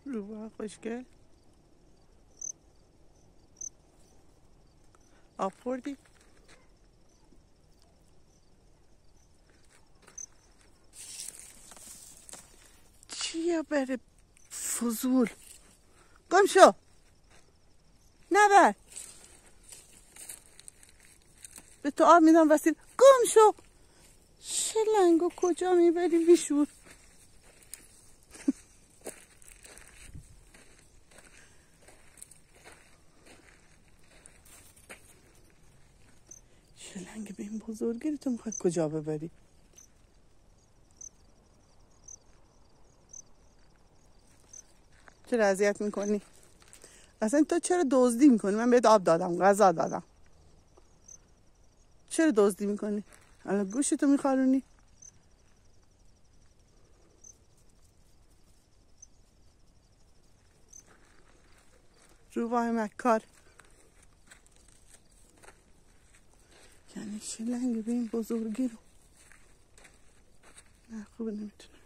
روباه خوشگل. آب خوردی؟ چیه بره فضول؟ گم شو، نبر. به تو آب میدم وسیل. گم شو. شلنگو کجا میبری بیشور؟ شلنگ به این بزرگی تو میخوای کجا ببری؟ چرا اذیت میکنی؟ اصلا تو چرا دزدی میکنی؟ من بهت آب دادم، غذا دادم، چرا دزدی میکنی؟ الان گوشتو میخارونی. روباه مکار. یعنی شلنگ به این بزرگی رو؟ نه خوبه، نمیتونه.